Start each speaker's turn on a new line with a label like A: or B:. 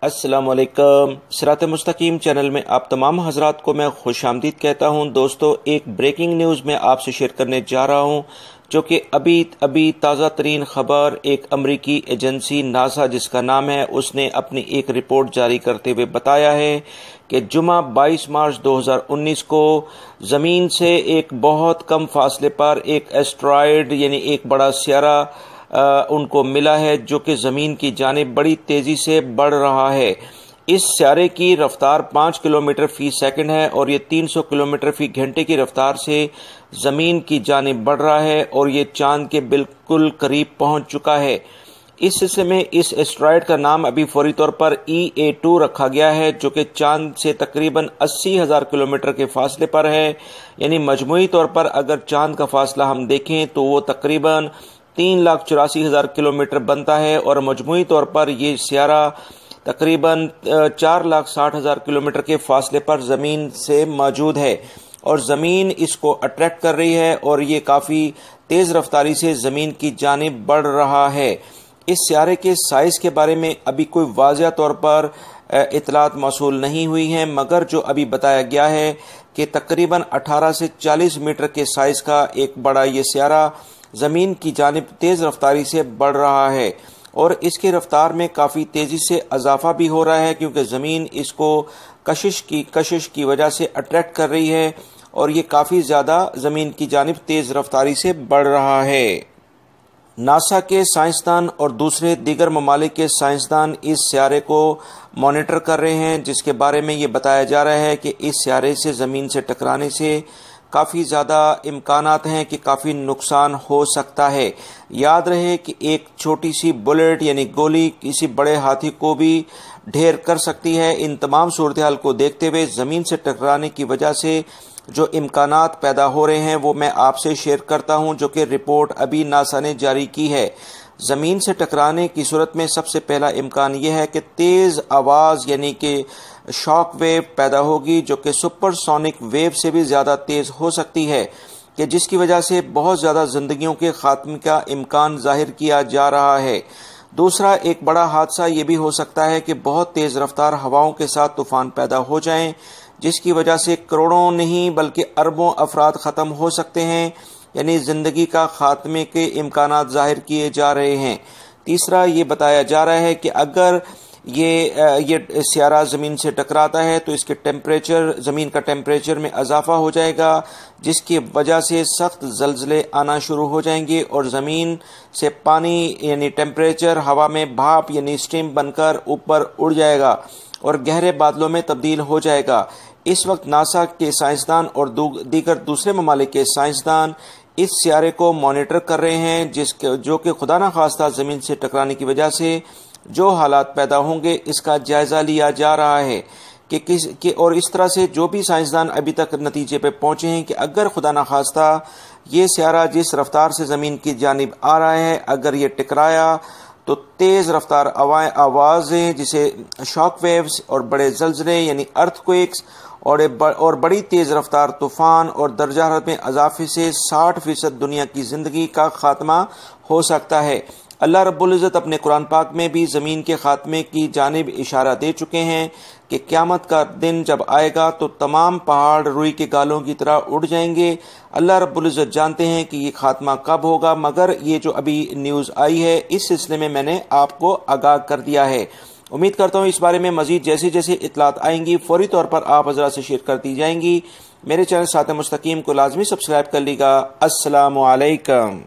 A: السلام علیکم۔ صراط مستقیم چینل میں آپ تمام حضرات کو میں خوش آمدید کہتا ہوں۔ دوستو، ایک بریکنگ نیوز میں آپ سے شیئر کرنے جا رہا ہوں جو کہ ابھی تازہ ترین خبر ایک امریکی ایجنسی ناسا جس کا نام ہے، اس نے اپنی ایک رپورٹ جاری کرتے ہوئے بتایا ہے کہ جمعہ 22 مارچ 2019 کو زمین سے ایک بہت کم فاصلے پر ایک ایسٹرائیڈ یعنی ایک بڑا سیارہ ان کو ملا ہے جو کہ زمین کی جانب بڑی تیزی سے بڑھ رہا ہے۔ اس سیارے کی رفتار 5 کلومیٹر فی سیکنڈ ہے اور یہ 300 کلومیٹر فی گھنٹے کی رفتار سے زمین کی جانب بڑھ رہا ہے اور یہ چاند کے بالکل قریب پہنچ چکا ہے۔ اس سلسلے میں اس ایسٹرائیڈ کا نام ابھی فوری طور پر EA2 رکھا گیا ہے جو کہ چاند سے تقریباً 80,000 کلومیٹر کے فاصلے پر ہے، یعنی مجموعی طور پر اگر چاند کا فاصلہ ہم دیکھیں تو وہ تقریباً 3,84,000 کلومیٹر بنتا ہے اور مجموعی طور پر یہ سیارہ تقریباً 4,60,000 کلومیٹر کے فاصلے پر زمین سے موجود ہے اور زمین اس کو اٹریکٹ کر رہی ہے اور یہ کافی تیز رفتاری سے زمین کی جانب بڑھ رہا ہے۔ اس سیارے کے سائز کے بارے میں ابھی کوئی واضح طور پر اطلاعات موصول نہیں ہوئی ہیں، مگر جو ابھی بتایا گیا ہے کہ تقریباً 18 سے 40 میٹر کے سائز کا ایک بڑا یہ سیارہ زمین کی جانب تیز رفتاری سے بڑھ رہا ہے اور اس کی رفتار میں کافی تیزی سے اضافہ بھی ہو رہا ہے کیونکہ زمین اس کو کشش کی وجہ سے اٹریکٹ کر رہی ہے اور یہ کافی زیادہ زمین کی جانب تیز رفتاری سے بڑھ رہا ہے۔ ناسا کے سائنسدان اور دوسرے دیگر ممالک کے سائنسدان اس سیارے کو مانیٹر کر رہے ہیں، جس کے بارے میں یہ بتایا جا رہا ہے کہ اس سیارے سے زمین سے ٹکرانے سے کافی زیادہ امکانات ہیں کہ کافی نقصان ہو سکتا ہے۔ یاد رہے کہ ایک چھوٹی سی بلٹ یعنی گولی کسی بڑے ہاتھی کو بھی ڈھیر کر سکتی ہے۔ ان تمام صورتحال کو دیکھتے ہوئے زمین سے ٹکرانے کی وجہ سے جو امکانات پیدا ہو رہے ہیں وہ میں آپ سے شیئر کرتا ہوں، جو کہ رپورٹ ابھی ناسا نے جاری کی ہے۔ زمین سے ٹکرانے کی صورت میں سب سے پہلا امکان یہ ہے کہ تیز آواز یعنی کہ شاک ویو پیدا ہوگی جو کہ سپر سونک ویو سے بھی زیادہ تیز ہو سکتی ہے، کہ جس کی وجہ سے بہت زیادہ زندگیوں کے خاتمے کا امکان ظاہر کیا جا رہا ہے۔ دوسرا ایک بڑا حادثہ یہ بھی ہو سکتا ہے کہ بہت تیز رفتار ہواؤں کے ساتھ طوفان پیدا ہو جائیں، جس کی وجہ سے کروڑوں نہیں بلکہ اربوں افراد ختم ہو سکتے ہیں، یعنی زندگی کا خاتمے کے امکانات ظاہر کیے جا رہے ہیں۔ تیسرا یہ بتایا جا رہا ہے کہ اگر یہ سیارہ زمین سے ٹکراتا ہے تو اس کے زمین کا ٹیمپریچر میں اضافہ ہو جائے گا، جس کی وجہ سے سخت زلزلے آنا شروع ہو جائیں گے اور زمین سے پانی یعنی ٹیمپریچر ہوا میں بھاپ یعنی اسٹیم بن کر اوپر اڑ جائے گا اور گہرے بادلوں میں تبدیل ہو جائے گا۔ اس وقت ناسا کے سائنسدان اور دیگر دوسرے ممالک کے سائنسدان اس سیارے کو مانیٹر کر رہے ہیں، جو کہ خدا نخواستہ زمین سے ٹکرانے کی وجہ سے جو حالات پیدا ہوں گے اس کا جائزہ لیا جا رہا ہے اور اس طرح سے جو بھی سائنسدان ابھی تک نتیجے پہ پہنچے ہیں کہ اگر خدا نخواستہ یہ سیارہ جس رفتار سے زمین کی جانب آ رہا ہے اگر یہ ٹکرایا تو تیز رفتار آوازیں جسے شاک ویوز اور بڑے زلزلے یعنی ارتھ کویکس اور بڑی تیز رفتار طوفان اور درجہ حرارت میں اضافے سے 60% دنیا کی زندگی کا خاتمہ ہو سکتا ہے۔ اللہ رب العزت اپنے قرآن پاک میں بھی زمین کے خاتمے کی جانب اشارہ دے چکے ہیں کہ قیامت کا دن جب آئے گا تو تمام پہاڑ روئی کے گالوں کی طرح اڑ جائیں گے۔ اللہ رب العزت جانتے ہیں کہ یہ خاتمہ کب ہوگا، مگر یہ جو ابھی نیوز آئی ہے اس سلسلے میں نے آپ کو آگاہ کر دیا ہے۔ امید کرتا ہوں اس بارے میں مزید جیسے اطلاعات آئیں گی فوری طور پر آپ حضرات سے شیئر کر دی جائیں گی۔ میرے چینل صراط مستقیم کو لازمی سبسکرائب کر لیجیے گا۔ السلام علیکم۔